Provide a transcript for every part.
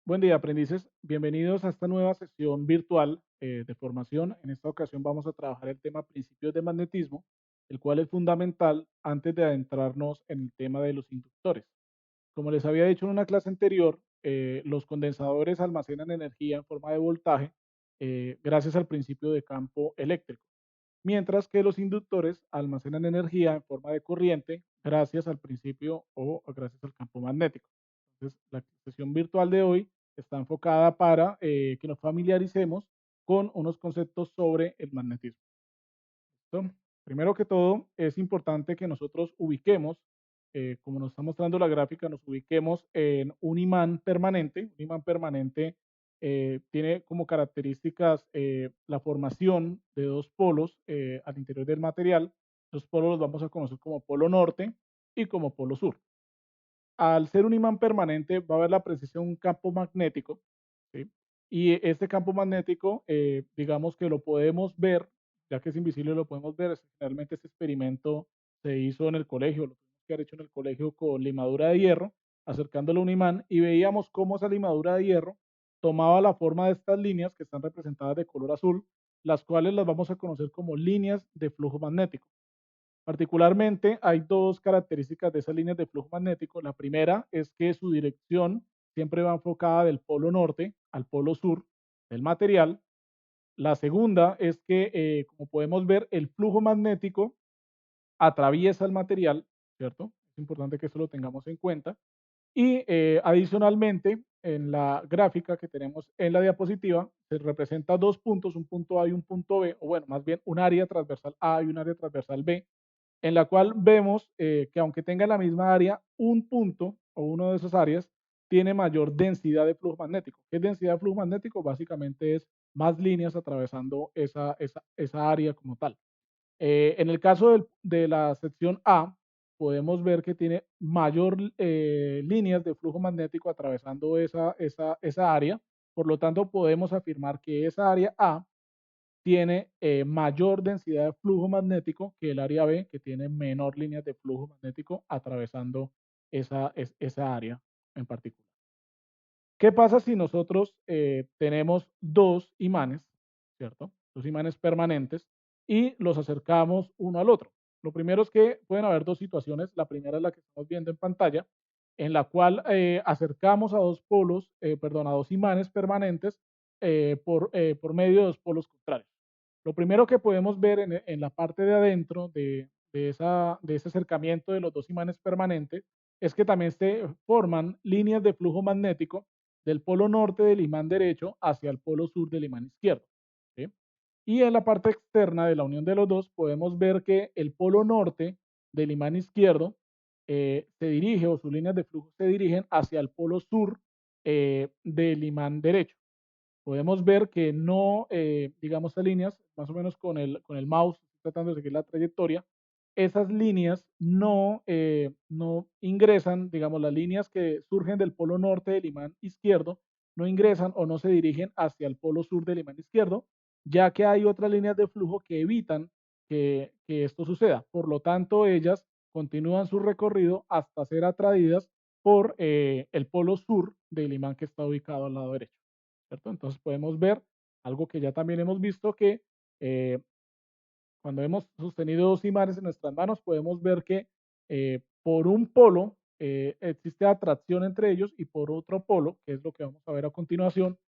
Buen día, aprendices. Bienvenidos a esta nueva sesión virtual de formación. En esta ocasión vamos a trabajar el tema principios de magnetismo, el cual es fundamental antes de adentrarnos en el tema de los inductores. Como les había dicho en una clase anterior, los condensadores almacenan energía en forma de voltaje gracias al principio de campo eléctrico, mientras que los inductores almacenan energía en forma de corriente gracias al principio o gracias al campo magnético. Entonces, la sesión virtual de hoy está enfocada para que nos familiaricemos con unos conceptos sobre el magnetismo. ¿Listo? Primero que todo, es importante que nosotros ubiquemos, como nos está mostrando la gráfica, nos ubiquemos en un imán permanente. Un imán permanente tiene como características la formación de dos polos al interior del material. Los polos los vamos a conocer como polo norte y como polo sur. Al ser un imán permanente, va a haber la presencia de un campo magnético, ¿sí? Y este campo magnético, digamos que lo podemos ver, ya que es invisible, lo podemos ver. Generalmente este experimento se hizo en el colegio, lo tuvimos que haber hecho en el colegio con limadura de hierro, acercándolo a un imán, y veíamos cómo esa limadura de hierro tomaba la forma de estas líneas que están representadas de color azul, las cuales las vamos a conocer como líneas de flujo magnético. Particularmente, hay dos características de esas líneas de flujo magnético. La primera es que su dirección siempre va enfocada del polo norte al polo sur del material. La segunda es que, como podemos ver, el flujo magnético atraviesa el material, ¿cierto? Es importante que eso lo tengamos en cuenta. Y adicionalmente, en la gráfica que tenemos en la diapositiva, se representa dos puntos, un punto A y un punto B, o bueno, más bien un área transversal A y un área transversal B, en la cual vemos que aunque tenga la misma área, un punto o uno de esas áreas tiene mayor densidad de flujo magnético. ¿Qué es densidad de flujo magnético? Básicamente es más líneas atravesando esa área como tal. En el caso de la sección A, podemos ver que tiene mayor líneas de flujo magnético atravesando esa área. Por lo tanto, podemos afirmar que esa área A tiene mayor densidad de flujo magnético que el área B, que tiene menor líneas de flujo magnético atravesando esa área en particular. ¿Qué pasa si nosotros tenemos dos imanes, ¿cierto? Dos imanes permanentes y los acercamos uno al otro? Lo primero es que pueden haber dos situaciones. La primera es la que estamos viendo en pantalla, en la cual acercamos a dos polos, perdón, a dos imanes permanentes por medio de dos polos contrarios. Lo primero que podemos ver en la parte de adentro de ese acercamiento de los dos imanes permanentes es que también se forman líneas de flujo magnético del polo norte del imán derecho hacia el polo sur del imán izquierdo, ¿sí? Y en la parte externa de la unión de los dos podemos ver que el polo norte del imán izquierdo se dirige, o sus líneas de flujo se dirigen hacia el polo sur del imán derecho. Podemos ver que no, digamos, esas líneas, más o menos con el mouse, tratando de seguir la trayectoria, esas líneas no ingresan, digamos, las líneas que surgen del polo norte del imán izquierdo, no ingresan o no se dirigen hacia el polo sur del imán izquierdo, ya que hay otras líneas de flujo que evitan que esto suceda. Por lo tanto, ellas continúan su recorrido hasta ser atraídas por el polo sur del imán que está ubicado al lado derecho, ¿cierto? Entonces podemos ver algo que ya también hemos visto que eh, cuando hemos sostenido dos imanes en nuestras manos, podemos ver que por un polo existe atracción entre ellos y por otro polo, que es lo que vamos a ver a continuación,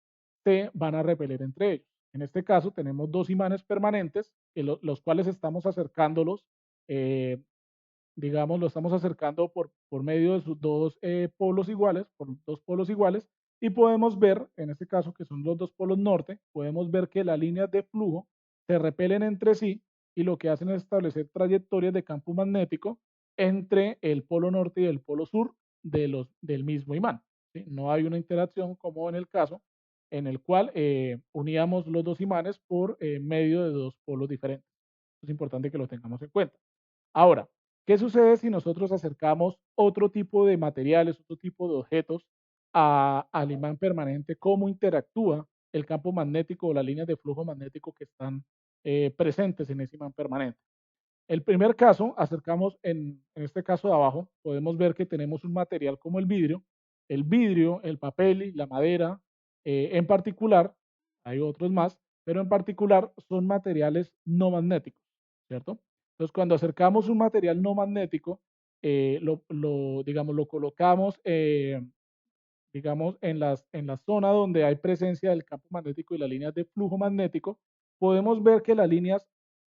se van a repeler entre ellos. En este caso tenemos dos imanes permanentes, los cuales estamos acercándolos, eh, digamos, lo estamos acercando por medio de sus dos polos iguales, por dos polos iguales, y podemos ver, en este caso que son los dos polos norte, podemos ver que las líneas de flujo se repelen entre sí y lo que hacen es establecer trayectorias de campo magnético entre el polo norte y el polo sur del mismo imán, ¿sí? No hay una interacción como en el caso en el cual uníamos los dos imanes por medio de dos polos diferentes. Es importante que lo tengamos en cuenta. Ahora, ¿qué sucede si nosotros acercamos otro tipo de materiales, otro tipo de objetos al imán permanente? ¿Cómo interactúa el campo magnético o las líneas de flujo magnético que están presentes en ese imán permanente? El primer caso, acercamos en este caso de abajo, podemos ver que tenemos un material como el vidrio, el vidrio, el papel y la madera, en particular, hay otros más, pero en particular son materiales no magnéticos, ¿cierto? Entonces, cuando acercamos un material no magnético, digamos, lo colocamos, digamos, en la zona donde hay presencia del campo magnético y las líneas de flujo magnético, podemos ver que las líneas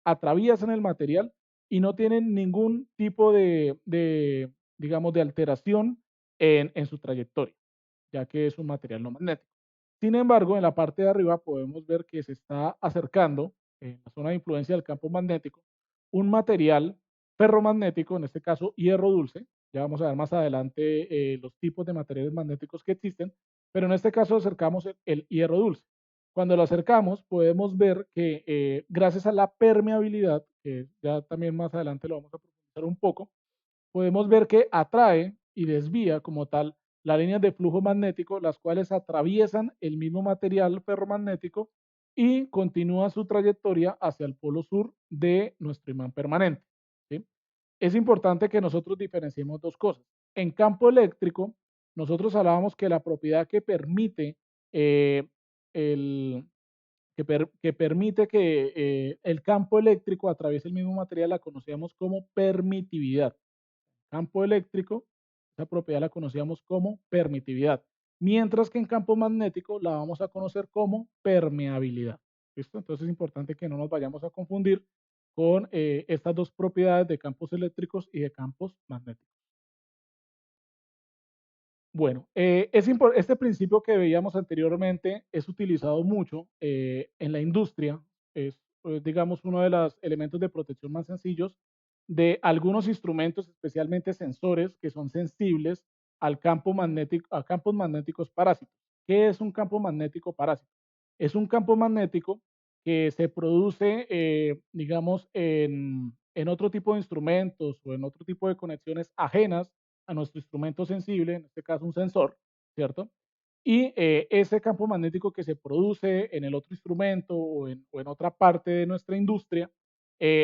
atraviesan el material y no tienen ningún tipo digamos, de alteración en su trayectoria, ya que es un material no magnético. Sin embargo, en la parte de arriba podemos ver que se está acercando, en la zona de influencia del campo magnético, un material ferromagnético, en este caso hierro dulce. Ya vamos a ver más adelante los tipos de materiales magnéticos que existen, pero en este caso acercamos el hierro dulce. Cuando lo acercamos, podemos ver que gracias a la permeabilidad, que ya también más adelante lo vamos a profundizar un poco, podemos ver que atrae y desvía como tal las líneas de flujo magnético, las cuales atraviesan el mismo material ferromagnético y continúa su trayectoria hacia el polo sur de nuestro imán permanente. ¿Sí? Es importante que nosotros diferenciemos dos cosas. En campo eléctrico, nosotros hablábamos que la propiedad que permite eh, el, que permite que el campo eléctrico atraviese el mismo material la conocíamos como permitividad. Campo eléctrico, esa propiedad la conocíamos como permitividad, mientras que en campo magnético la vamos a conocer como permeabilidad. ¿Listo? Entonces es importante que no nos vayamos a confundir con estas dos propiedades de campos eléctricos y de campos magnéticos. Bueno, este principio que veíamos anteriormente es utilizado mucho en la industria. Es, digamos, uno de los elementos de protección más sencillos de algunos instrumentos, especialmente sensores, que son sensibles al campo magnético, a campos magnéticos parásitos. ¿Qué es un campo magnético parásito? Es un campo magnético que se produce, digamos, en otro tipo de instrumentos o en otro tipo de conexiones ajenas a nuestro instrumento sensible, en este caso un sensor, ¿cierto? Y ese campo magnético que se produce en el otro instrumento o en otra parte de nuestra industria,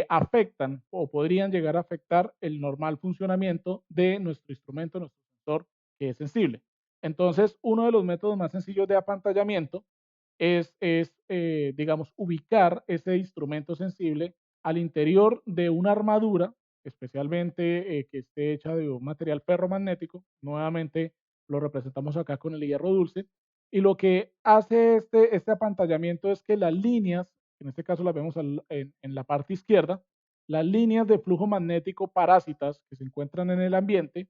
afectan o podrían llegar a afectar el normal funcionamiento de nuestro instrumento, nuestro sensor, que es sensible. Entonces, uno de los métodos más sencillos de apantallamiento es digamos, ubicar ese instrumento sensible al interior de una armadura, especialmente que esté hecha de un material ferromagnético. Nuevamente lo representamos acá con el hierro dulce. Y lo que hace este apantallamiento es que las líneas, en este caso las vemos en la parte izquierda, las líneas de flujo magnético parásitas que se encuentran en el ambiente,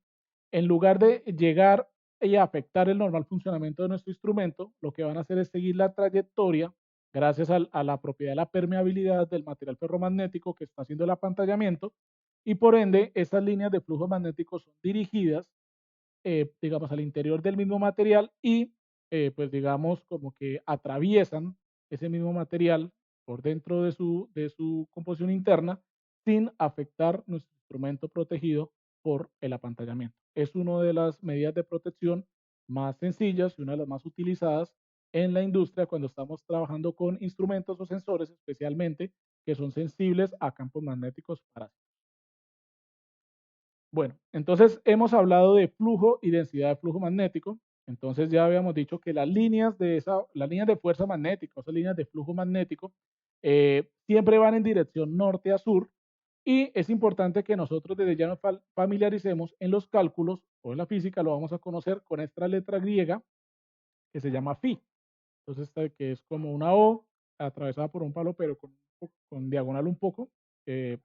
en lugar de llegar y afectar el normal funcionamiento de nuestro instrumento, lo que van a hacer es seguir la trayectoria gracias a la propiedad de la permeabilidad del material ferromagnético que está haciendo el apantallamiento y por ende esas líneas de flujo magnético son dirigidas, digamos, al interior del mismo material y pues digamos como que atraviesan ese mismo material por dentro de su composición interna sin afectar nuestro instrumento protegido por el apantallamiento. Es una de las medidas de protección más sencillas y una de las más utilizadas en la industria cuando estamos trabajando con instrumentos o sensores especialmente que son sensibles a campos magnéticos parásitos. Bueno, entonces hemos hablado de flujo y densidad de flujo magnético. Entonces ya habíamos dicho que las líneas de fuerza magnética, esas líneas de flujo magnético, siempre van en dirección norte a sur y es importante que nosotros desde ya nos familiaricemos en los cálculos o en la física, lo vamos a conocer con esta letra griega que se llama phi. Entonces, que es como una O atravesada por un palo, pero con diagonal un poco. eh,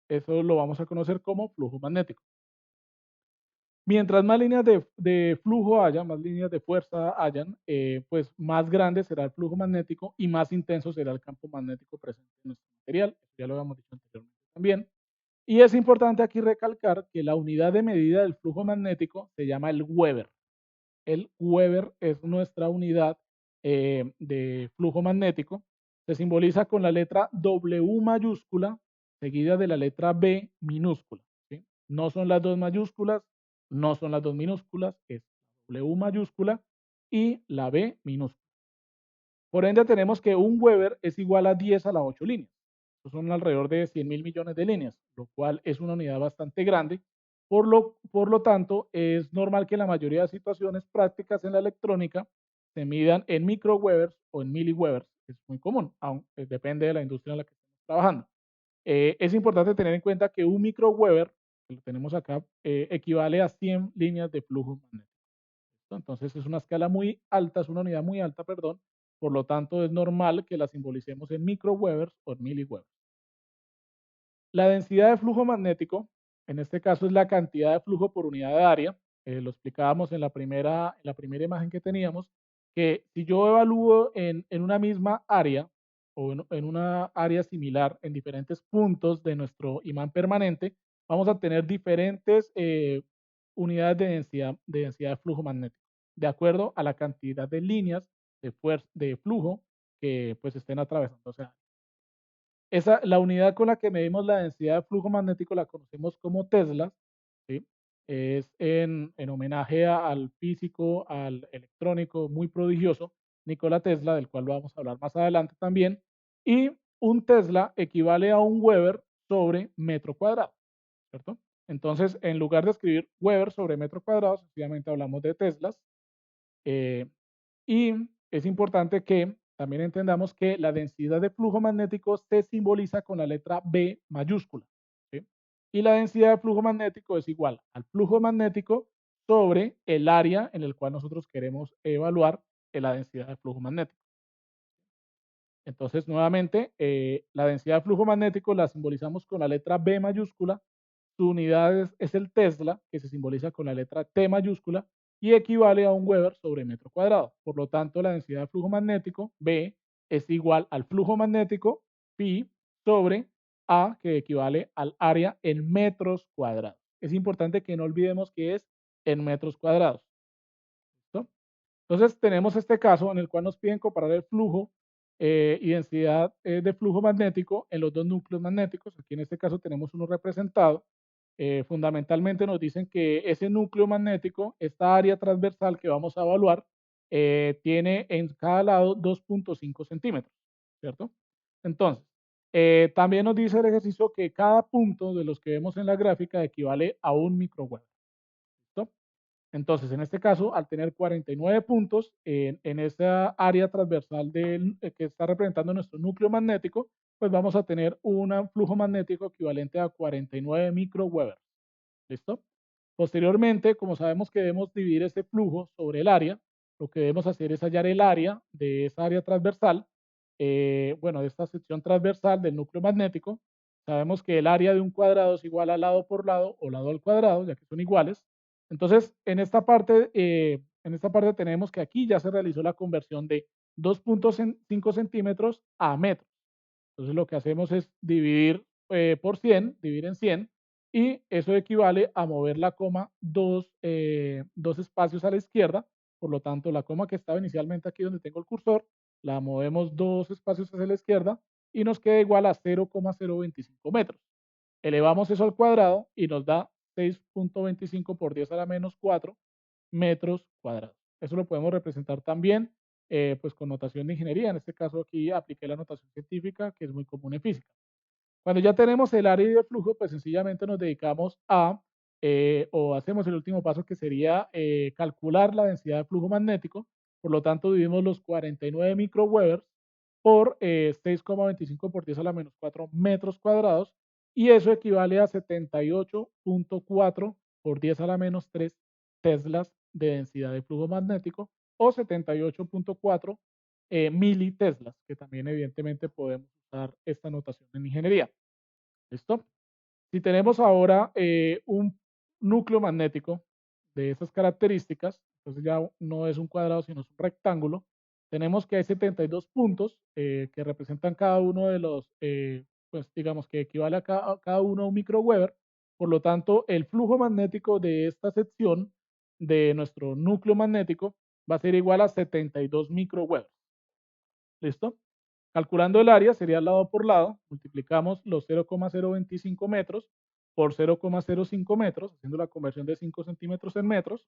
Eso lo vamos a conocer como flujo magnético. Mientras más líneas de flujo haya, más líneas de fuerza hayan, pues más grande será el flujo magnético y más intenso será el campo magnético presente en nuestro material. Eso ya lo habíamos dicho anteriormente también. Y es importante aquí recalcar que la unidad de medida del flujo magnético se llama el Weber. El Weber es nuestra unidad de flujo magnético. Se simboliza con la letra W mayúscula seguida de la letra B minúscula. ¿Sí? No son las dos mayúsculas, no son las dos minúsculas, es W mayúscula y la B minúscula. Por ende, tenemos que un Weber es igual a 10 a la 8 líneas. Son alrededor de 100.000 millones de líneas, lo cual es una unidad bastante grande Por lo tanto, es normal que en la mayoría de situaciones prácticas en la electrónica se midan en microwevers o en miliwevers. Es muy común, aunque depende de la industria en la que estemos trabajando. Es importante tener en cuenta que un microwever, que lo tenemos acá, equivale a 100 líneas de flujo magnético. ¿Listo? Entonces es una escala muy alta, es una unidad muy alta, perdón. Por lo tanto, es normal que la simbolicemos en microwevers o en miliwevers. La densidad de flujo magnético, en este caso es la cantidad de flujo por unidad de área. Lo explicábamos en la primera imagen que teníamos, que si yo evalúo en una misma área o en una área similar en diferentes puntos de nuestro imán permanente, vamos a tener diferentes unidades de densidad de flujo magnético, de acuerdo a la cantidad de líneas de flujo que pues estén atravesando. O sea, la unidad con la que medimos la densidad de flujo magnético la conocemos como Tesla, ¿sí? Es en homenaje al físico, al electrónico muy prodigioso Nikola Tesla, del cual vamos a hablar más adelante también. Y un Tesla equivale a un Weber sobre metro cuadrado, ¿cierto? Entonces, en lugar de escribir Weber sobre metro cuadrado, sencillamente hablamos de Teslas. eh, y es importante que también entendamos que la densidad de flujo magnético se simboliza con la letra B mayúscula, ¿sí? Y la densidad de flujo magnético es igual al flujo magnético sobre el área en el cual nosotros queremos evaluar la densidad de flujo magnético. Entonces, nuevamente, la densidad de flujo magnético la simbolizamos con la letra B mayúscula, su unidad es el Tesla, que se simboliza con la letra T mayúscula, y equivale a un Weber sobre metro cuadrado. Por lo tanto, la densidad de flujo magnético, B, es igual al flujo magnético, pi, sobre A, que equivale al área en metros cuadrados. Es importante que no olvidemos que es en metros cuadrados. ¿Listo? Entonces tenemos este caso en el cual nos piden comparar el flujo y densidad de flujo magnético en los dos núcleos magnéticos. Aquí en este caso tenemos uno representado. Fundamentalmente nos dicen que ese núcleo magnético, esta área transversal que vamos a evaluar, tiene en cada lado 2.5 centímetros, ¿cierto? Entonces, también nos dice el ejercicio que cada punto de los que vemos en la gráfica equivale a un microwatt. ¿Listo? Entonces, en este caso, al tener 49 puntos en esa área transversal que está representando nuestro núcleo magnético, pues vamos a tener un flujo magnético equivalente a 49 microweber. ¿Listo? Posteriormente, como sabemos que debemos dividir ese flujo sobre el área, lo que debemos hacer es hallar el área de esa área transversal, bueno, de esta sección transversal del núcleo magnético. Sabemos que el área de un cuadrado es igual a lado por lado o lado al cuadrado, ya que son iguales. Entonces, en esta parte tenemos que aquí ya se realizó la conversión de 2.5 centímetros a metros. Entonces, lo que hacemos es dividir por 100, dividir en 100, y eso equivale a mover la coma dos espacios a la izquierda. Por lo tanto, la coma que estaba inicialmente aquí donde tengo el cursor, la movemos dos espacios hacia la izquierda y nos queda igual a 0,025 metros. Elevamos eso al cuadrado y nos da 6.25 por 10 a la menos 4 metros cuadrados. Eso lo podemos representar también pues con notación de ingeniería. En este caso aquí apliqué la notación científica que es muy común en física. Cuando ya tenemos el área y el flujo, pues sencillamente nos dedicamos o hacemos el último paso que sería calcular la densidad de flujo magnético. Por lo tanto, dividimos los 49 microwebers por 6,25 por 10 a la menos 4 metros cuadrados y eso equivale a 78.4 por 10 a la menos 3 teslas de densidad de flujo magnético o 78.4 militeslas, que también evidentemente podemos usar esta notación en ingeniería. ¿Listo? Si tenemos ahora un núcleo magnético de esas características, entonces ya no es un cuadrado, sino es un rectángulo, tenemos que hay 72 puntos que representan cada uno de los, pues digamos que equivale a cada uno a un microweber. Por lo tanto, el flujo magnético de esta sección de nuestro núcleo magnético va a ser igual a 72 microwebers. ¿Listo? Calculando el área, sería lado por lado, multiplicamos los 0,025 metros por 0,05 metros, haciendo la conversión de 5 centímetros en metros,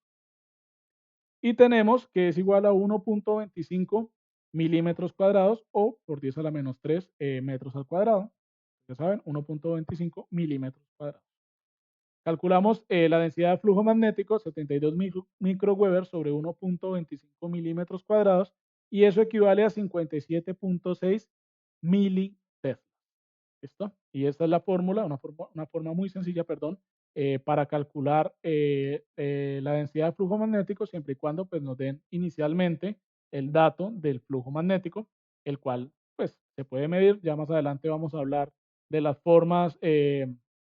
y tenemos que es igual a 1.25 milímetros cuadrados o por 10 a la menos 3 metros al cuadrado. Ya saben, 1.25 milímetros cuadrados. Calculamos la densidad de flujo magnético, 72 microweber sobre 1.25 milímetros cuadrados, y eso equivale a 57.6 militesla. ¿Listo? Y esta es la fórmula, una forma muy sencilla, perdón, para calcular la densidad de flujo magnético siempre y cuando pues, nos den inicialmente el dato del flujo magnético, el cual pues se puede medir. Ya más adelante vamos a hablar de las formas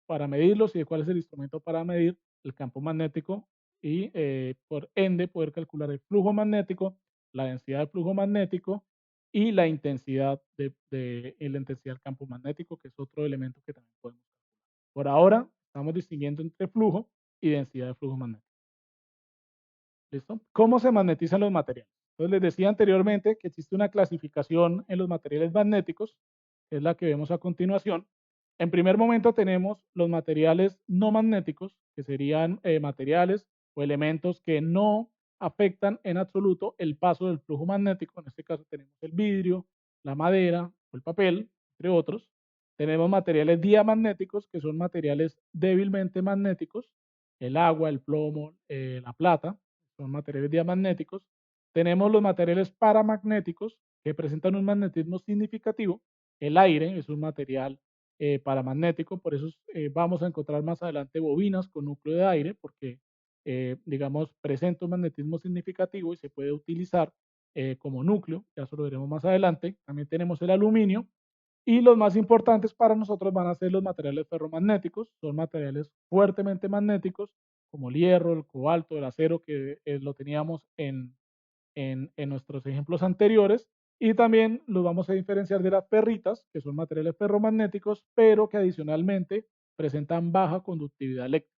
para medirlos y de cuál es el instrumento para medir el campo magnético y por ende poder calcular el flujo magnético, la densidad del flujo magnético y la intensidad del campo magnético, que es otro elemento que también podemos. Por ahora, estamos distinguiendo entre flujo y densidad de flujo magnético. ¿Listo? ¿Cómo se magnetizan los materiales? Entonces, les decía anteriormente que existe una clasificación en los materiales magnéticos, que es la que vemos a continuación. En primer momento tenemos los materiales no magnéticos, que serían materiales o elementos que no afectan en absoluto el paso del flujo magnético. En este caso tenemos el vidrio, la madera o el papel, entre otros. Tenemos materiales diamagnéticos, que son materiales débilmente magnéticos, el agua, el plomo, la plata, son materiales diamagnéticos. Tenemos los materiales paramagnéticos, que presentan un magnetismo significativo. El aire es un material paramagnético, por eso vamos a encontrar más adelante bobinas con núcleo de aire, porque, digamos, presenta un magnetismo significativo y se puede utilizar como núcleo, ya eso lo veremos más adelante. También tenemos el aluminio, y los más importantes para nosotros van a ser los materiales ferromagnéticos, son materiales fuertemente magnéticos, como el hierro, el cobalto, el acero, que lo teníamos en nuestros ejemplos anteriores, y también los vamos a diferenciar de las ferritas, que son materiales ferromagnéticos, pero que adicionalmente presentan baja conductividad eléctrica.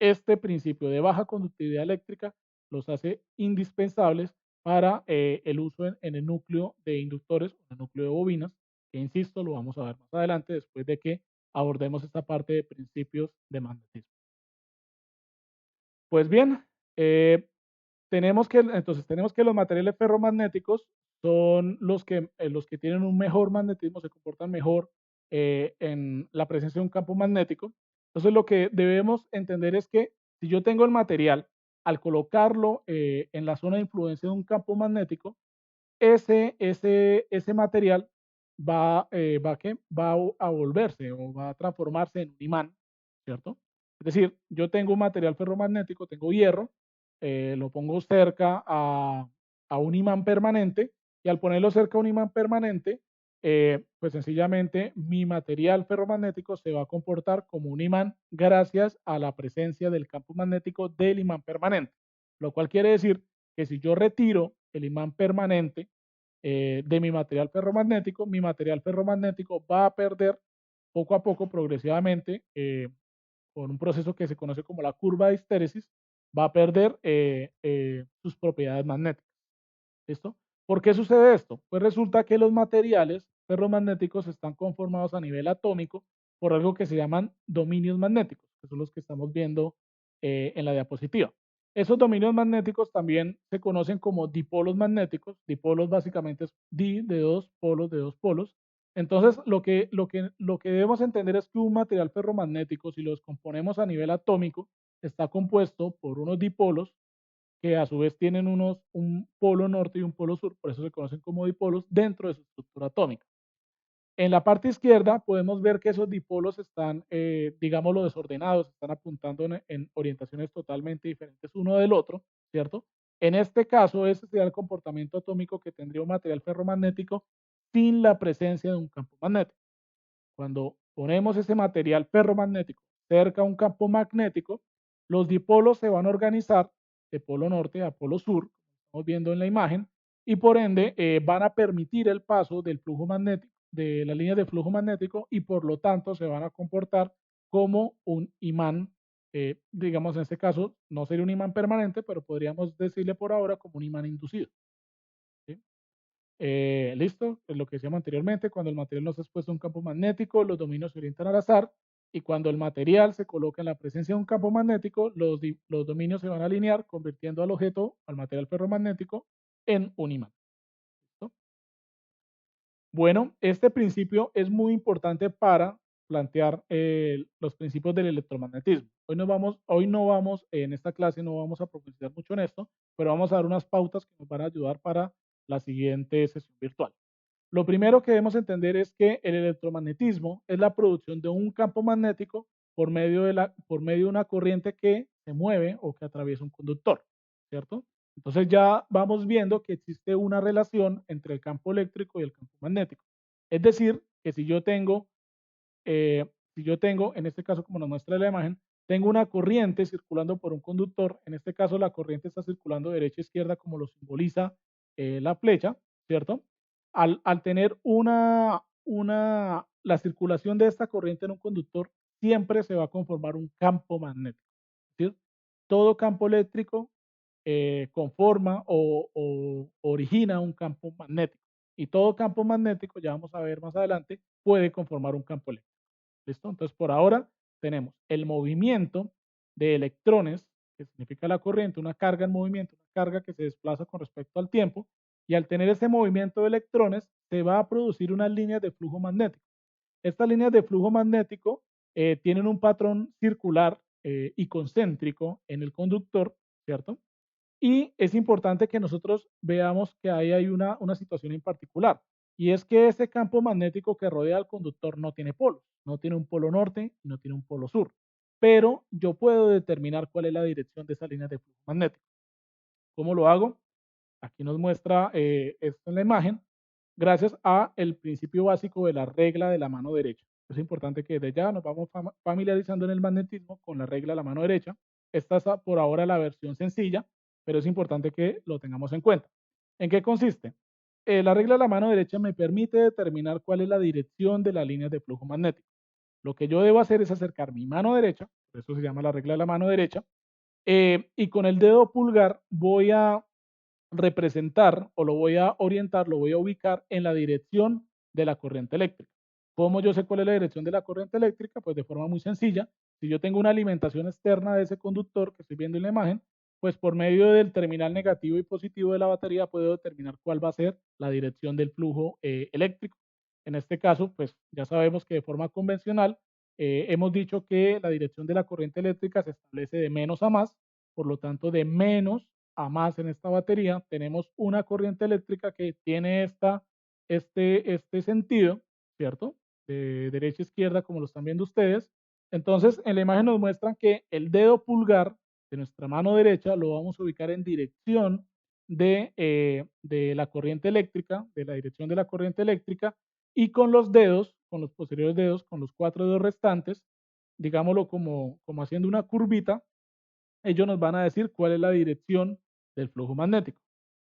Este principio de baja conductividad eléctrica los hace indispensables para el uso en el núcleo de inductores, en el núcleo de bobinas, que insisto, lo vamos a ver más adelante después de que abordemos esta parte de principios de magnetismo. Pues bien, eh, tenemos que los materiales ferromagnéticos son los que tienen un mejor magnetismo, se comportan mejor en la presencia de un campo magnético. Entonces, lo que debemos entender es que si yo tengo el material, al colocarlo en la zona de influencia de un campo magnético, ese material va a volverse o va a transformarse en un imán, ¿cierto? Es decir, yo tengo un material ferromagnético, tengo hierro, lo pongo cerca a un imán permanente, y al ponerlo cerca a un imán permanente, pues sencillamente mi material ferromagnético se va a comportar como un imán gracias a la presencia del campo magnético del imán permanente, lo cual quiere decir que si yo retiro el imán permanente de mi material ferromagnético va a perder poco a poco, progresivamente, por un proceso que se conoce como la curva de histéresis, va a perder sus propiedades magnéticas. ¿Listo? ¿Por qué sucede esto? Pues resulta que los materiales ferromagnéticos están conformados a nivel atómico por algo que se llaman dominios magnéticos, que son los que estamos viendo en la diapositiva. Esos dominios magnéticos también se conocen como dipolos magnéticos. Dipolos básicamente es di de dos polos, de dos polos. Entonces, lo que debemos entender es que un material ferromagnético, si lo descomponemos a nivel atómico, está compuesto por unos dipolos que a su vez tienen un polo norte y un polo sur, por eso se conocen como dipolos dentro de su estructura atómica. En la parte izquierda podemos ver que esos dipolos están, digámoslo, desordenados, están apuntando en orientaciones totalmente diferentes uno del otro, ¿cierto? En este caso, ese sería el comportamiento atómico que tendría un material ferromagnético sin la presencia de un campo magnético. Cuando ponemos ese material ferromagnético cerca a un campo magnético, los dipolos se van a organizar de polo norte a polo sur, como estamos viendo en la imagen, y por ende van a permitir el paso del flujo magnético, de la línea de flujo magnético, y por lo tanto se van a comportar como un imán. Digamos, en este caso no sería un imán permanente, pero podríamos decirle por ahora como un imán inducido. ¿Sí? ¿Listo? Es lo que decíamos anteriormente, cuando el material no está expuesto a un campo magnético, los dominios se orientan al azar, y cuando el material se coloca en la presencia de un campo magnético, los dominios se van a alinear, convirtiendo al objeto, al material ferromagnético, en un imán. ¿Listo? Bueno, este principio es muy importante para plantear los principios del electromagnetismo. Hoy no vamos, en esta clase no vamos a profundizar mucho en esto, pero vamos a dar unas pautas que nos van a ayudar para la siguiente sesión virtual. Lo primero que debemos entender es que el electromagnetismo es la producción de un campo magnético por medio de una corriente que se mueve o que atraviesa un conductor, ¿cierto? Entonces ya vamos viendo que existe una relación entre el campo eléctrico y el campo magnético. Es decir, que si yo tengo, en este caso como nos muestra la imagen, tengo una corriente circulando por un conductor, en este caso la corriente está circulando de derecha a izquierda como lo simboliza la flecha, ¿cierto? Al tener la circulación de esta corriente en un conductor, siempre se va a conformar un campo magnético. ¿Sí? Todo campo eléctrico conforma o origina un campo magnético. Y todo campo magnético, ya vamos a ver más adelante, puede conformar un campo eléctrico. ¿Listo? Entonces, por ahora tenemos el movimiento de electrones, que significa la corriente, una carga en movimiento, una carga que se desplaza con respecto al tiempo, y al tener ese movimiento de electrones, se va a producir unas líneas de flujo magnético. Estas líneas de flujo magnético tienen un patrón circular y concéntrico en el conductor, ¿cierto? Y es importante que nosotros veamos que ahí hay una situación en particular, y es que ese campo magnético que rodea al conductor no tiene polos, no tiene un polo norte y no tiene un polo sur, pero yo puedo determinar cuál es la dirección de esa línea de flujo magnético. ¿Cómo lo hago? Aquí nos muestra esto en la imagen, gracias a el principio básico de la regla de la mano derecha. Es importante que desde ya nos vamos familiarizando en el magnetismo con la regla de la mano derecha. Esta es por ahora la versión sencilla, pero es importante que lo tengamos en cuenta. ¿En qué consiste? La regla de la mano derecha me permite determinar cuál es la dirección de las líneas de flujo magnético. Lo que yo debo hacer es acercar mi mano derecha, por eso se llama la regla de la mano derecha, y con el dedo pulgar voy a representar o lo voy a orientar, lo voy a ubicar en la dirección de la corriente eléctrica. ¿Cómo yo sé cuál es la dirección de la corriente eléctrica? Pues de forma muy sencilla. Si yo tengo una alimentación externa de ese conductor que estoy viendo en la imagen, pues por medio del terminal negativo y positivo de la batería puedo determinar cuál va a ser la dirección del flujo eléctrico. En este caso, pues ya sabemos que de forma convencional hemos dicho que la dirección de la corriente eléctrica se establece de menos a más, por lo tanto de menos a más en esta batería, tenemos una corriente eléctrica que tiene este sentido, ¿cierto? De derecha a izquierda, como lo están viendo ustedes. Entonces, en la imagen nos muestran que el dedo pulgar de nuestra mano derecha lo vamos a ubicar en dirección de la corriente eléctrica, de la dirección de la corriente eléctrica, y con los dedos, con los posteriores dedos, con los 4 dedos restantes, digámoslo como haciendo una curvita, ellos nos van a decir cuál es la dirección del flujo magnético.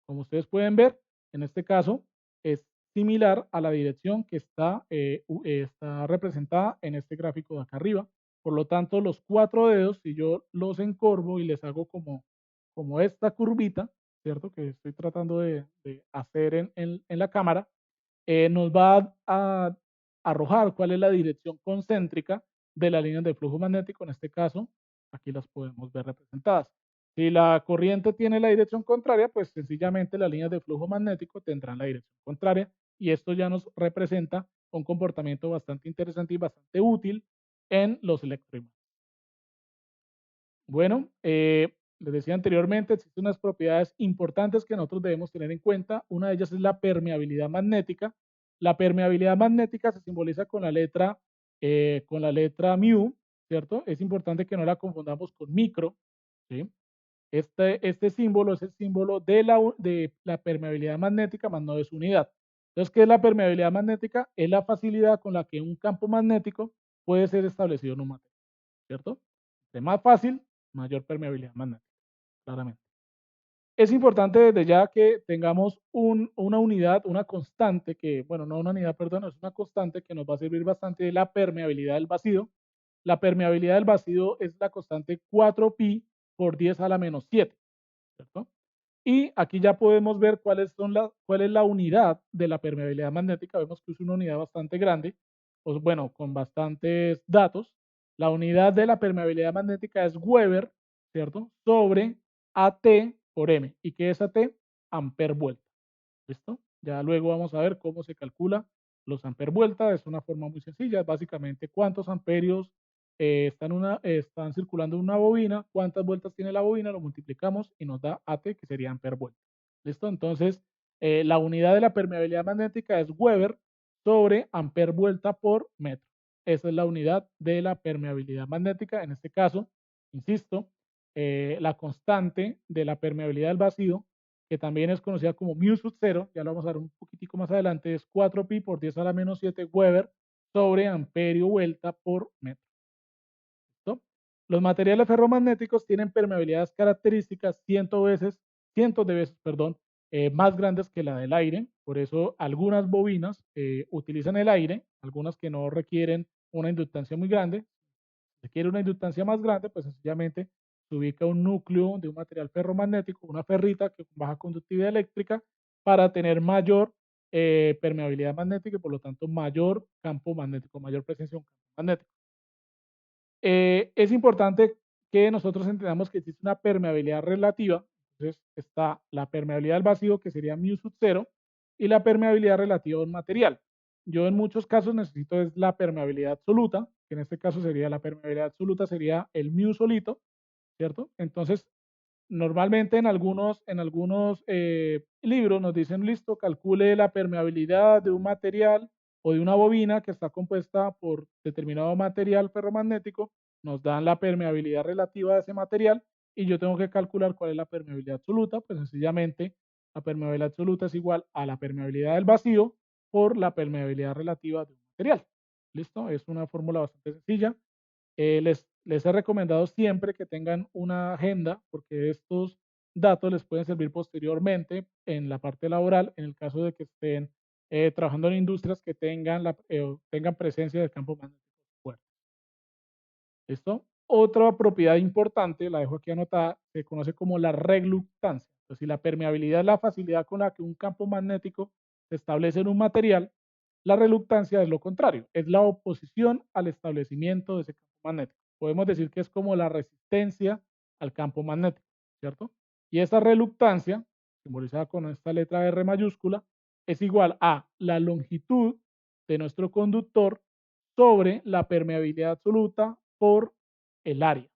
Como ustedes pueden ver, en este caso es similar a la dirección que está representada en este gráfico de acá arriba. Por lo tanto, los 4 dedos, si yo los encorvo y les hago como esta curvita, ¿cierto? Que estoy tratando de hacer en la cámara, nos va a arrojar cuál es la dirección concéntrica de las líneas de flujo magnético. En este caso, aquí las podemos ver representadas. Si la corriente tiene la dirección contraria, pues sencillamente las líneas de flujo magnético tendrán la dirección contraria, y esto ya nos representa un comportamiento bastante interesante y bastante útil en los electroimanes. Bueno, les decía anteriormente, existen unas propiedades importantes que nosotros debemos tener en cuenta. Una de ellas es la permeabilidad magnética. La permeabilidad magnética se simboliza con la letra mu, ¿cierto? Es importante que no la confundamos con micro, ¿sí? Este símbolo es el símbolo de la permeabilidad magnética, más no de su unidad. Entonces, ¿qué es la permeabilidad magnética? Es la facilidad con la que un campo magnético puede ser establecido en un material, ¿cierto? De más fácil, mayor permeabilidad magnética, claramente. Es importante desde ya que tengamos una unidad, una constante que, bueno, no una unidad, perdón, es una constante que nos va a servir bastante de la permeabilidad del vacío. La permeabilidad del vacío es la constante 4pi por 10 a la menos 7, ¿cierto? Y aquí ya podemos ver cuál es la unidad de la permeabilidad magnética. Vemos que es una unidad bastante grande, pues bueno, con bastantes datos. La unidad de la permeabilidad magnética es Weber, ¿cierto? Sobre AT por M. ¿Y qué es AT? Amper vuelta. ¿Listo? Ya luego vamos a ver cómo se calcula Los amper vuelta es una forma muy sencilla, es básicamente cuántos amperios están circulando en una bobina, cuántas vueltas tiene la bobina, lo multiplicamos y nos da AT, que sería amper vuelta. ¿Listo? Entonces, la unidad de la permeabilidad magnética es Weber sobre amper vuelta por metro. Esa es la unidad de la permeabilidad magnética. En este caso, insisto, la constante de la permeabilidad del vacío, que también es conocida como mu sub 0, ya lo vamos a ver un poquitico más adelante, es 4pi por 10 a la menos 7 Weber sobre amperio vuelta por metro. ¿Listo? Los materiales ferromagnéticos tienen permeabilidades características cientos de veces, perdón, más grandes que la del aire. Por eso algunas bobinas utilizan el aire, algunas que no requieren una inductancia muy grande. Si quiere una inductancia más grande, pues sencillamente se ubica un núcleo de un material ferromagnético, una ferrita que con baja conductividad eléctrica para tener mayor permeabilidad magnética y por lo tanto mayor campo magnético, mayor presencia de un campo magnético. Es importante que nosotros entendamos que existe una permeabilidad relativa. Entonces está la permeabilidad del vacío, que sería mu sub 0, y la permeabilidad relativa de un material. Yo en muchos casos necesito es la permeabilidad absoluta, que en este caso sería la permeabilidad absoluta, sería el mu solito, ¿cierto? Entonces, normalmente en algunos libros nos dicen, listo, calcule la permeabilidad de un material o de una bobina que está compuesta por determinado material ferromagnético, nos dan la permeabilidad relativa de ese material y yo tengo que calcular cuál es la permeabilidad absoluta, pues sencillamente la permeabilidad absoluta es igual a la permeabilidad del vacío por la permeabilidad relativa de un material. ¿Listo? Es una fórmula bastante sencilla. Les he recomendado siempre que tengan una agenda porque estos datos les pueden servir posteriormente en la parte laboral en el caso de que estén trabajando en industrias que tengan presencia del campo magnético fuerte. ¿Listo? Otra propiedad importante, la dejo aquí anotada, se conoce como la reluctancia. Entonces, si la permeabilidad es la facilidad con la que un campo magnético se establece en un material, la reluctancia es lo contrario, es la oposición al establecimiento de ese campo magnético. Podemos decir que es como la resistencia al campo magnético, ¿cierto? Y esa reluctancia, simbolizada con esta letra R mayúscula, es igual a la longitud de nuestro conductor sobre la permeabilidad absoluta por el área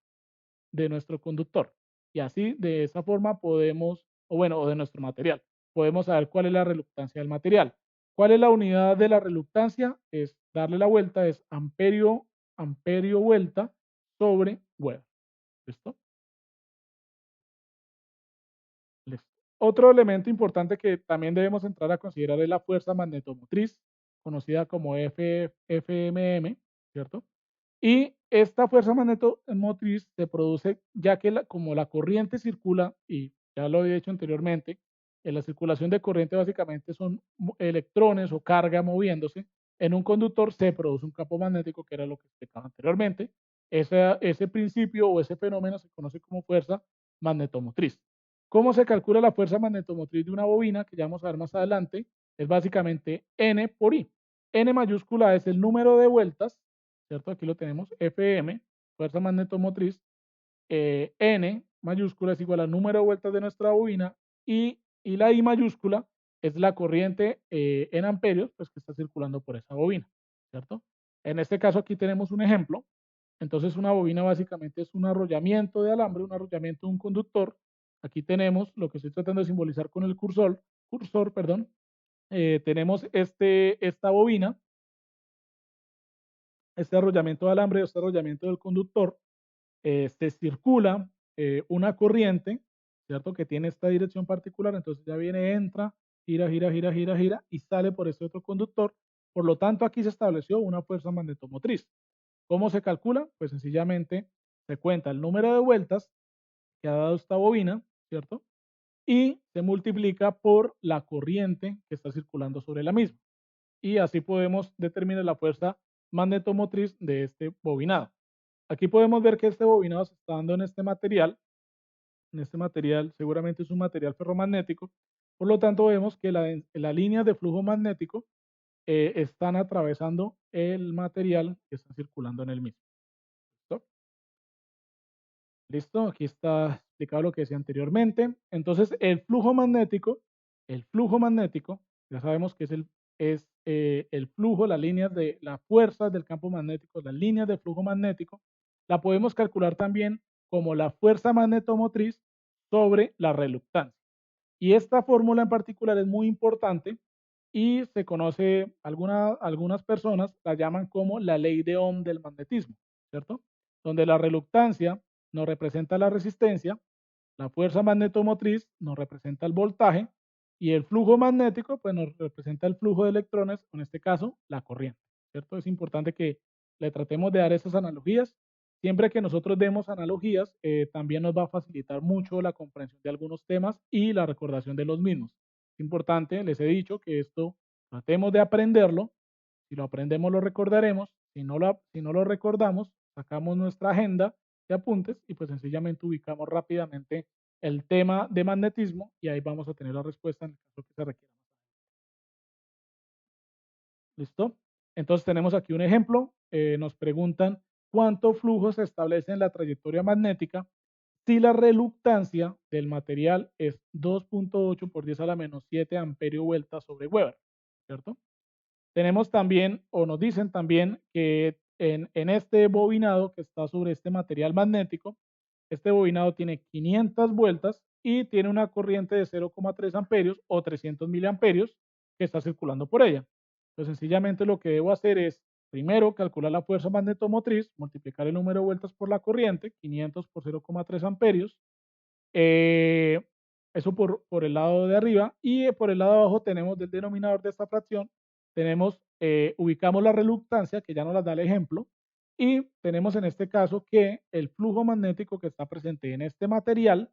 de nuestro conductor. Y así, de esa forma podemos, o bueno, o de nuestro material, podemos saber cuál es la reluctancia del material. ¿Cuál es la unidad de la reluctancia? Es darle la vuelta, es amperio vuelta sobre Weber. ¿Listo? Listo. Otro elemento importante que también debemos entrar a considerar es la fuerza magnetomotriz, conocida como FMM, ¿cierto? Y esta fuerza magnetomotriz se produce ya que como la corriente circula, y ya lo he dicho anteriormente, en la circulación de corriente básicamente son electrones o carga moviéndose, en un conductor se produce un campo magnético, que era lo que explicaba anteriormente. Ese principio o ese fenómeno se conoce como fuerza magnetomotriz. ¿Cómo se calcula la fuerza magnetomotriz de una bobina? Que ya vamos a ver más adelante. Es básicamente N por I. N mayúscula es el número de vueltas, ¿cierto? Aquí lo tenemos, Fm, fuerza magnetomotriz, N mayúscula es igual al número de vueltas de nuestra bobina y la I mayúscula es la corriente en amperios, pues que está circulando por esa bobina, ¿cierto? En este caso aquí tenemos un ejemplo. Entonces una bobina básicamente es un arrollamiento de alambre, un arrollamiento de un conductor. Aquí tenemos lo que estoy tratando de simbolizar con el cursor, perdón. Tenemos esta bobina, este arrollamiento de alambre, este arrollamiento del conductor, se circula una corriente, ¿cierto? Que tiene esta dirección particular, entonces ya viene, entra, gira, gira, gira, gira, gira y sale por este otro conductor. Por lo tanto, aquí se estableció una fuerza magnetomotriz. ¿Cómo se calcula? Pues sencillamente se cuenta el número de vueltas que ha dado esta bobina, ¿cierto? Y se multiplica por la corriente que está circulando sobre la misma. Y así podemos determinar la fuerza magnetomotriz de este bobinado. Aquí podemos ver que este bobinado se está dando en este material. En este material seguramente es un material ferromagnético. Por lo tanto, vemos que las líneas de flujo magnético están atravesando el material que está circulando en el mismo. ¿Listo? ¿Listo? Aquí está explicado lo que decía anteriormente. Entonces, el flujo magnético, ya sabemos que es el flujo, las líneas de las fuerzas del campo magnético, las líneas de flujo magnético, la podemos calcular también como la fuerza magnetomotriz sobre la reluctancia. Y esta fórmula en particular es muy importante y se conoce, algunas personas la llaman como la ley de Ohm del magnetismo, ¿cierto? Donde la reluctancia nos representa la resistencia, la fuerza magnetomotriz nos representa el voltaje y el flujo magnético pues nos representa el flujo de electrones, en este caso la corriente, ¿cierto? Es importante que le tratemos de dar esas analogías. Siempre que nosotros demos analogías, también nos va a facilitar mucho la comprensión de algunos temas y la recordación de los mismos. Es importante, les he dicho que esto tratemos de aprenderlo. Si lo aprendemos, lo recordaremos. Si no lo recordamos, sacamos nuestra agenda de apuntes y pues sencillamente ubicamos rápidamente el tema de magnetismo y ahí vamos a tener la respuesta en el caso que se requiera. ¿Listo? Entonces tenemos aquí un ejemplo. Nos preguntan cuánto flujo se establece en la trayectoria magnética si la reluctancia del material es 2.8 por 10 a la menos 7 amperio vuelta sobre Weber, ¿cierto? Tenemos también, o nos dicen también, que en este bobinado que está sobre este material magnético, este bobinado tiene 500 vueltas y tiene una corriente de 0,3 amperios o 300 miliamperios que está circulando por ella. Entonces, sencillamente lo que debo hacer es, primero, calcular la fuerza magnetomotriz, multiplicar el número de vueltas por la corriente, 500 por 0,3 amperios, eh, eso por el lado de arriba y por el lado de abajo tenemos del denominador de esta fracción, tenemos, ubicamos la reluctancia, que ya nos la da el ejemplo, y tenemos en este caso que el flujo magnético que está presente en este material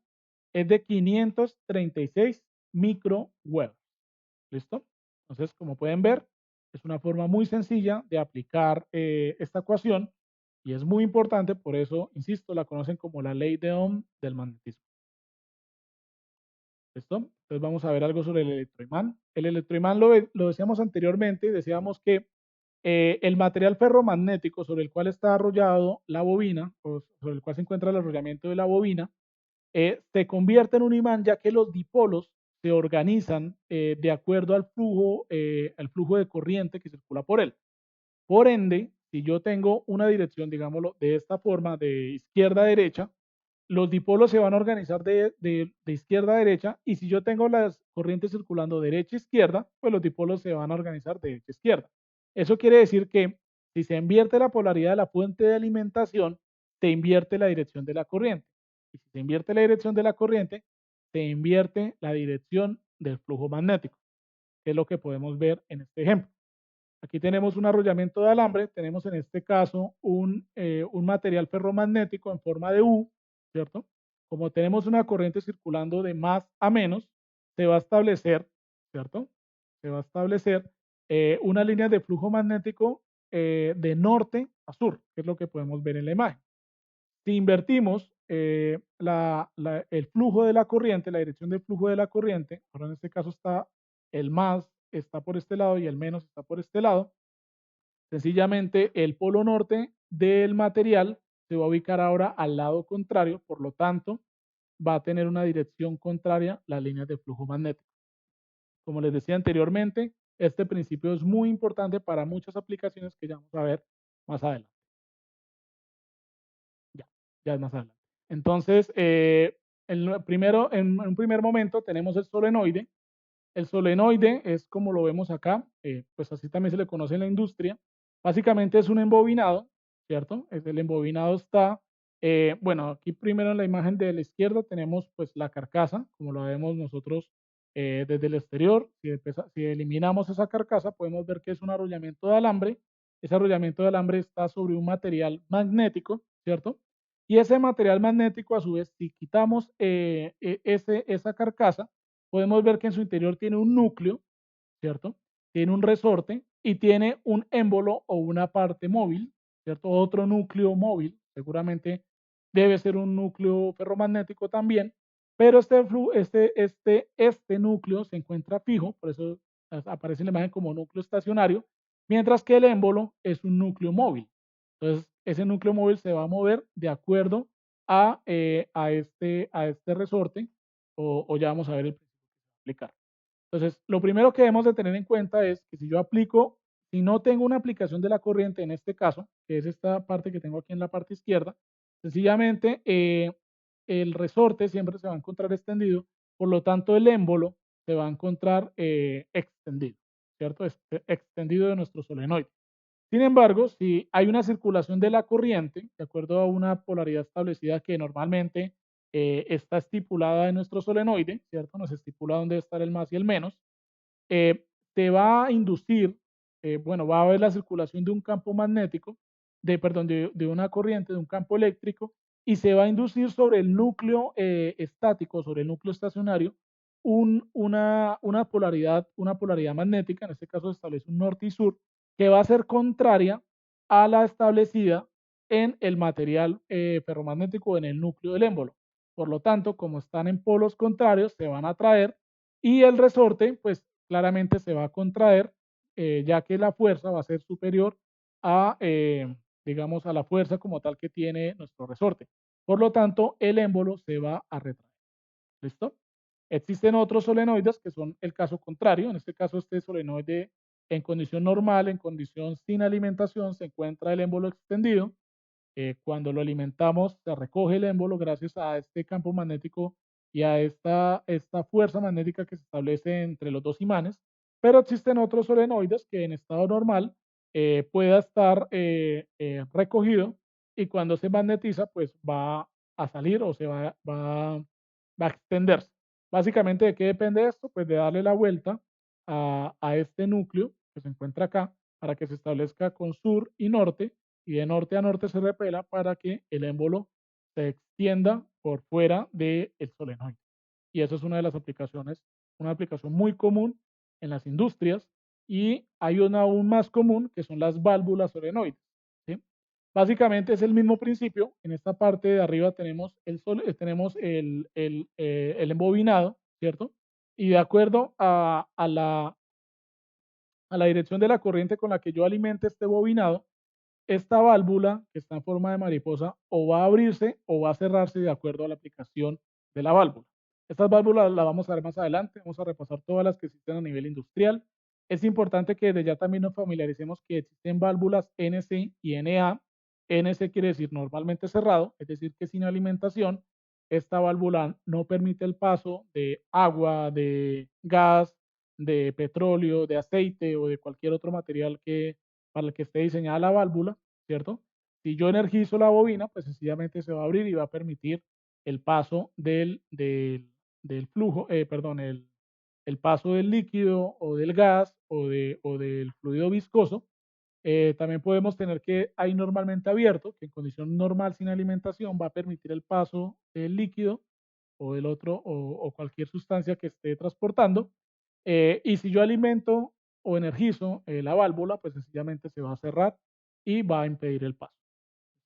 es de 536 microweber. ¿Listo? Entonces, como pueden ver, es una forma muy sencilla de aplicar esta ecuación y es muy importante, por eso, insisto, la conocen como la ley de Ohm del magnetismo. ¿Listo? Entonces vamos a ver algo sobre el electroimán. El electroimán lo decíamos anteriormente, decíamos que el material ferromagnético sobre el cual está arrollado la bobina, o sobre el cual se encuentra el arrollamiento de la bobina, se convierte en un imán ya que los dipolos se organizan de acuerdo al flujo de corriente que circula por él. Por ende, si yo tengo una dirección, digámoslo, de esta forma, de izquierda a derecha, los dipolos se van a organizar de izquierda a derecha y si yo tengo las corrientes circulando derecha a izquierda, pues los dipolos se van a organizar de derecha a izquierda. Eso quiere decir que si se invierte la polaridad de la fuente de alimentación, se invierte la dirección de la corriente. Y si se invierte la dirección de la corriente, se invierte la dirección del flujo magnético, que es lo que podemos ver en este ejemplo. Aquí tenemos un arrollamiento de alambre, tenemos en este caso un material ferromagnético en forma de U, ¿cierto? Como tenemos una corriente circulando de más a menos, se va a establecer, ¿cierto? Se va a establecer una línea de flujo magnético de norte a sur, que es lo que podemos ver en la imagen. Si invertimos el flujo de la corriente, la dirección del flujo de la corriente, ahora en este caso está el más está por este lado y el menos está por este lado, sencillamente el polo norte del material se va a ubicar ahora al lado contrario, por lo tanto, va a tener una dirección contraria las líneas de flujo magnético. Como les decía anteriormente, este principio es muy importante para muchas aplicaciones que ya vamos a ver más adelante. Ya, ya es más adelante. Entonces, en un primer momento tenemos el solenoide. El solenoide es como lo vemos acá, pues así también se le conoce en la industria. Básicamente es un embobinado, ¿cierto? El embobinado está, bueno, aquí primero en la imagen de la izquierda tenemos pues la carcasa, como lo vemos nosotros desde el exterior. Si eliminamos esa carcasa, podemos ver que es un arrollamiento de alambre. Ese arrollamiento de alambre está sobre un material magnético, ¿cierto? Y ese material magnético, a su vez, si quitamos esa carcasa, podemos ver que en su interior tiene un núcleo, ¿cierto? Tiene un resorte y tiene un émbolo o una parte móvil, ¿cierto? Otro núcleo móvil, seguramente debe ser un núcleo ferromagnético también, pero este núcleo se encuentra fijo, por eso aparece en la imagen como núcleo estacionario, mientras que el émbolo es un núcleo móvil. Entonces, ese núcleo móvil se va a mover de acuerdo a este resorte, o ya vamos a ver el principio que se va a aplicar. Entonces, lo primero que debemos de tener en cuenta es que si yo aplico, si no tengo una aplicación de la corriente en este caso, que es esta parte que tengo aquí en la parte izquierda, sencillamente el resorte siempre se va a encontrar extendido, por lo tanto el émbolo se va a encontrar extendido, ¿cierto? Extendido de nuestro solenoide. Sin embargo, si hay una circulación de la corriente, de acuerdo a una polaridad establecida que normalmente está estipulada en nuestro solenoide, ¿cierto? Nos estipula dónde debe estar el más y el menos, eh, te va a inducir, bueno, va a haber la circulación de un campo magnético, perdón, de una corriente, de un campo eléctrico, y se va a inducir sobre el núcleo estático, sobre el núcleo estacionario, una polaridad magnética, en este caso se establece un norte y sur, que va a ser contraria a la establecida en el material ferromagnético en el núcleo del émbolo. Por lo tanto, como están en polos contrarios, se van a atraer y el resorte, pues claramente se va a contraer, ya que la fuerza va a ser superior a, digamos, a la fuerza como tal que tiene nuestro resorte. Por lo tanto, el émbolo se va a retraer. ¿Listo? Existen otros solenoides que son el caso contrario. En este caso, este solenoide en condición normal, en condición sin alimentación, se encuentra el émbolo extendido. Cuando lo alimentamos, se recoge el émbolo gracias a este campo magnético y a esta fuerza magnética que se establece entre los dos imanes, pero existen otros solenoides que en estado normal pueda estar recogido y cuando se magnetiza, pues va a salir o va a extenderse. Básicamente, ¿de qué depende esto? Pues de darle la vuelta a este núcleo que se encuentra acá para que se establezca con sur y norte y de norte a norte se repela para que el émbolo se extienda por fuera del solenoide. Y eso es una de las aplicaciones, una aplicación muy común en las industrias y hay una aún más común que son las válvulas solenoides. ¿Sí? Básicamente es el mismo principio. En esta parte de arriba tenemos tenemos el embobinado, ¿cierto? Y de acuerdo a la dirección de la corriente con la que yo alimente este bobinado, esta válvula, que está en forma de mariposa, o va a abrirse o va a cerrarse de acuerdo a la aplicación de la válvula. Estas válvulas las vamos a ver más adelante, vamos a repasar todas las que existen a nivel industrial. Es importante que desde ya también nos familiaricemos que existen válvulas NC y NA. NC quiere decir normalmente cerrado, es decir, que sin alimentación, esta válvula no permite el paso de agua, de gas, de petróleo, de aceite o de cualquier otro material para el que esté diseñada la válvula, ¿cierto? Si yo energizo la bobina, pues sencillamente se va a abrir y va a permitir el paso del flujo, perdón, el paso del líquido o del gas o del fluido viscoso. También podemos tener que hay normalmente abierto, que en condición normal sin alimentación va a permitir el paso del líquido o del otro o cualquier sustancia que esté transportando. Y si yo alimento o energizo la válvula, pues sencillamente se va a cerrar y va a impedir el paso.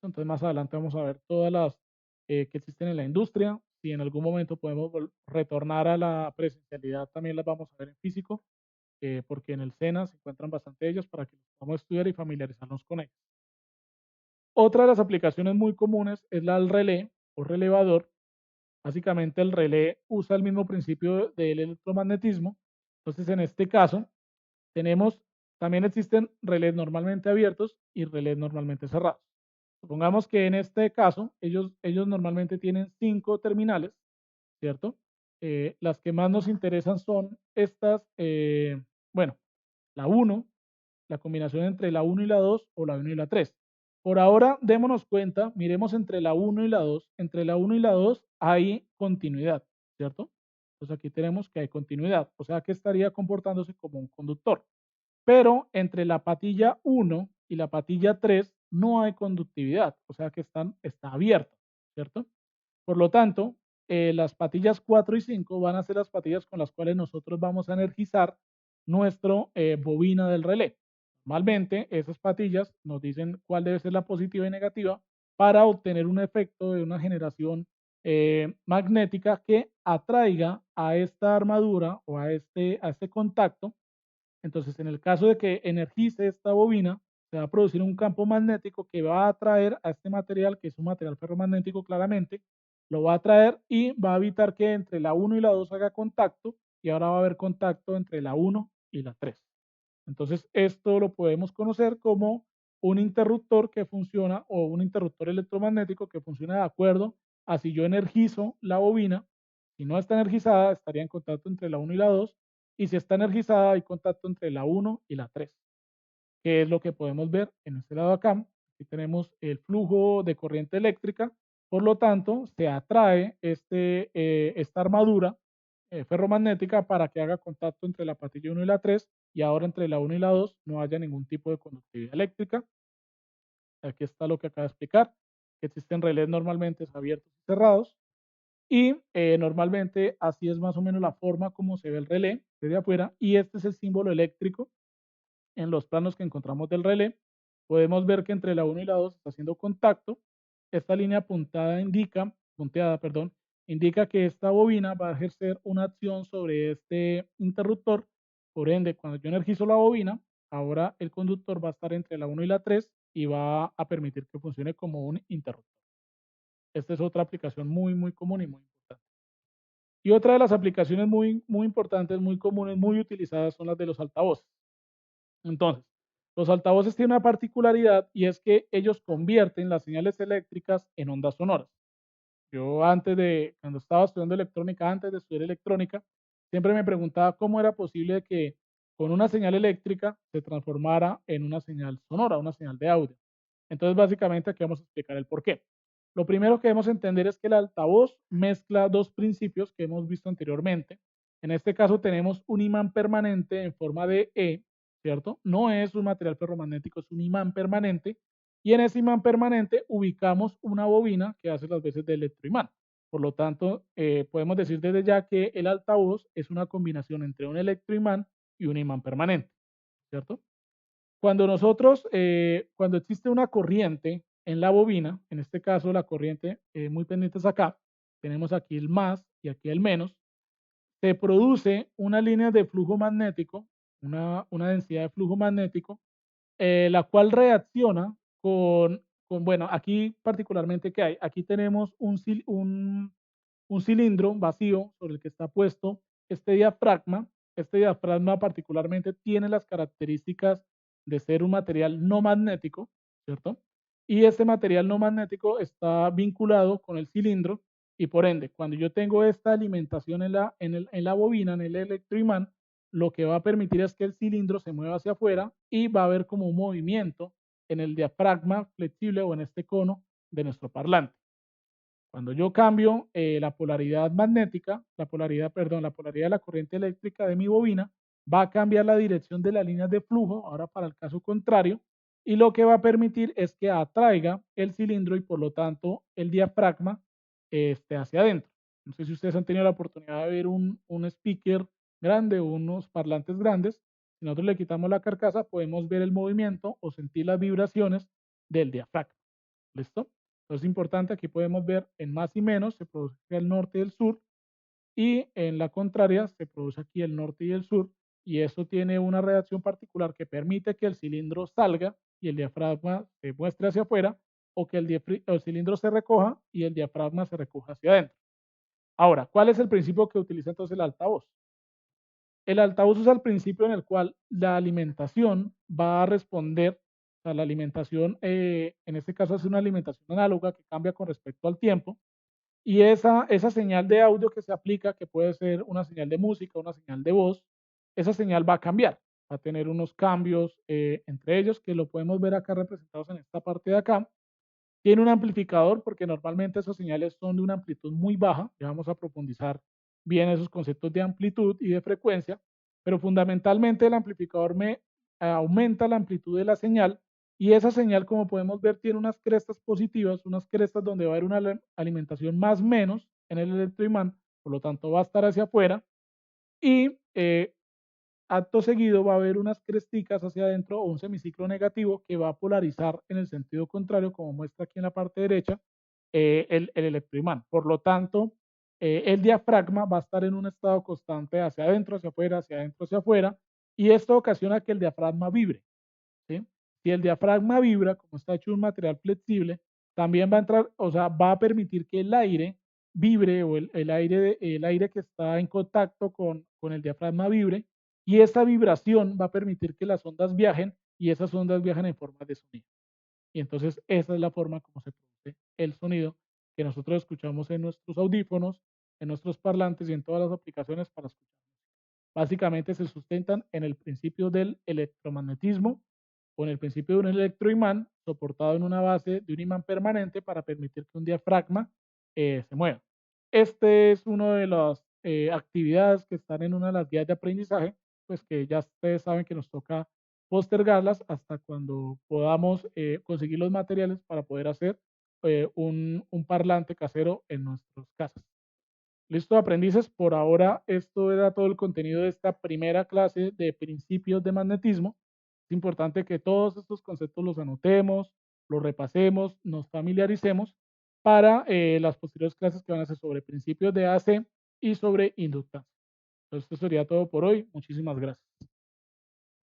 Entonces más adelante vamos a ver todas las que existen en la industria. Si en algún momento podemos retornar a la presencialidad, también las vamos a ver en físico, porque en el SENA se encuentran bastante ellas para que los podamos estudiar y familiarizarnos con ellas. Otra de las aplicaciones muy comunes es la del relé o relevador. Básicamente el relé usa el mismo principio del electromagnetismo. Entonces en este caso tenemos, también existen relés normalmente abiertos y relés normalmente cerrados. Supongamos que en este caso ellos normalmente tienen 5 terminales, ¿cierto? Las que más nos interesan son estas, bueno, la uno, la combinación entre la uno y la 2 o la uno y la 3. Por ahora, démonos cuenta, miremos entre la uno y la 2. Entre la uno y la 2 hay continuidad, ¿cierto? Entonces aquí tenemos que hay continuidad, o sea que estaría comportándose como un conductor. Pero entre la patilla 1 y la patilla 3 no hay conductividad, o sea que está abierta, ¿cierto? Por lo tanto, las patillas 4 y 5 van a ser las patillas con las cuales nosotros vamos a energizar nuestro bobina del relé. Normalmente, esas patillas nos dicen cuál debe ser la positiva y negativa para obtener un efecto de una generación magnética que atraiga a esta armadura o a este contacto. Entonces, en el caso de que energice esta bobina, se va a producir un campo magnético que va a atraer a este material, que es un material ferromagnético claramente, lo va a atraer y va a evitar que entre la 1 y la 2 haga contacto y ahora va a haber contacto entre la uno y la 3. Entonces, esto lo podemos conocer como un interruptor que funciona o un interruptor electromagnético que funciona de acuerdo a si yo energizo la bobina. Si no está energizada, estaría en contacto entre la uno y la 2. Y si está energizada, hay contacto entre la uno y la 3, que es lo que podemos ver en este lado acá. Aquí tenemos el flujo de corriente eléctrica, por lo tanto, se atrae esta armadura ferromagnética para que haga contacto entre la patilla uno y la 3 y ahora entre la uno y la 2 no haya ningún tipo de conductividad eléctrica. Aquí está lo que acabo de explicar, que existen relés normalmente abiertos y cerrados y normalmente así es más o menos la forma como se ve el relé desde afuera y este es el símbolo eléctrico en los planos que encontramos del relé. Podemos ver que entre la uno y la 2 está haciendo contacto. Esta línea punteada, perdón, indica que esta bobina va a ejercer una acción sobre este interruptor. Por ende, cuando yo energizo la bobina, ahora el conductor va a estar entre la uno y la 3 y va a permitir que funcione como un interruptor. Esta es otra aplicación muy común y muy importante. Y otra de las aplicaciones muy importantes, muy comunes, muy utilizadas son las de los altavoces. Entonces, los altavoces tienen una particularidad y es que ellos convierten las señales eléctricas en ondas sonoras. Yo cuando estaba estudiando electrónica, antes de estudiar electrónica, siempre me preguntaba cómo era posible que con una señal eléctrica se transformara en una señal sonora, una señal de audio. Entonces, básicamente aquí vamos a explicar el por qué. Lo primero que debemos entender es que el altavoz mezcla dos principios que hemos visto anteriormente. En este caso tenemos un imán permanente en forma de E, ¿cierto? No es un material ferromagnético, es un imán permanente y en ese imán permanente ubicamos una bobina que hace las veces de electroimán. Por lo tanto, podemos decir desde ya que el altavoz es una combinación entre un electroimán y un imán permanente, ¿cierto? Cuando existe una corriente en la bobina, en este caso la corriente, muy pendientes acá, tenemos aquí el más y aquí el menos, se produce una línea de flujo magnético, una densidad de flujo magnético la cual reacciona bueno, aquí particularmente, ¿qué hay? Aquí tenemos un cilindro vacío sobre el que está puesto este diafragma. Este diafragma particularmente tiene las características de ser un material no magnético, ¿cierto? Y este material no magnético está vinculado con el cilindro y por ende, cuando yo tengo esta alimentación en la bobina, en el electroimán, lo que va a permitir es que el cilindro se mueva hacia afuera y va a haber como un movimiento en el diafragma flexible o en este cono de nuestro parlante. Cuando yo cambio la polaridad magnética, la polaridad de la corriente eléctrica de mi bobina, va a cambiar la dirección de las líneas de flujo, ahora para el caso contrario, y lo que va a permitir es que atraiga el cilindro y por lo tanto el diafragma esté hacia adentro. No sé si ustedes han tenido la oportunidad de ver un speaker grande o unos parlantes grandes. Si nosotros le quitamos la carcasa, podemos ver el movimiento o sentir las vibraciones del diafragma. ¿Listo? Entonces es importante, aquí podemos ver en más y menos se produce el norte y el sur y en la contraria se produce aquí el norte y el sur y eso tiene una reacción particular que permite que el cilindro salga y el diafragma se muestre hacia afuera o que el cilindro se recoja y el diafragma se recoja hacia adentro. Ahora, ¿cuál es el principio que utiliza entonces el altavoz? El altavoz usa el principio en el cual la alimentación va a responder, o sea, la alimentación, en este caso es una alimentación análoga que cambia con respecto al tiempo, y esa señal de audio que se aplica, que puede ser una señal de música, una señal de voz, esa señal va a cambiar, va a tener unos cambios entre ellos que lo podemos ver acá representados en esta parte de acá. Tiene un amplificador porque normalmente esas señales son de una amplitud muy baja. Ya vamos a profundizar bien esos conceptos de amplitud y de frecuencia, pero fundamentalmente el amplificador me aumenta la amplitud de la señal y esa señal, como podemos ver, tiene unas crestas positivas, unas crestas donde va a haber una alimentación más menos en el electroimán, por lo tanto va a estar hacia afuera y acto seguido va a haber unas cresticas hacia adentro o un semiciclo negativo que va a polarizar en el sentido contrario, como muestra aquí en la parte derecha, el electroimán. Por lo tanto, el diafragma va a estar en un estado constante hacia adentro, hacia afuera, hacia adentro, hacia afuera, y esto ocasiona que el diafragma vibre. ¿Sí? Si el diafragma vibra, como está hecho un material flexible, también va a entrar, o sea, va a permitir que el aire vibre o el aire que está en contacto con el diafragma vibre y esa vibración va a permitir que las ondas viajen y esas ondas viajan en forma de sonido. Y entonces esa es la forma como se produce el sonido que nosotros escuchamos en nuestros audífonos, en nuestros parlantes y en todas las aplicaciones para escuchar. Básicamente se sustentan en el principio del electromagnetismo o en el principio de un electroimán soportado en una base de un imán permanente para permitir que un diafragma se mueva. Este es una de las actividades que están en una de las guías de aprendizaje, pues que ya ustedes saben que nos toca postergarlas hasta cuando podamos conseguir los materiales para poder hacer un parlante casero en nuestras casas. Listo, aprendices, por ahora esto era todo el contenido de esta primera clase de principios de magnetismo. Es importante que todos estos conceptos los anotemos, los repasemos, nos familiaricemos para las posteriores clases que van a ser sobre principios de AC y sobre inductancia. Entonces, esto sería todo por hoy. Muchísimas gracias.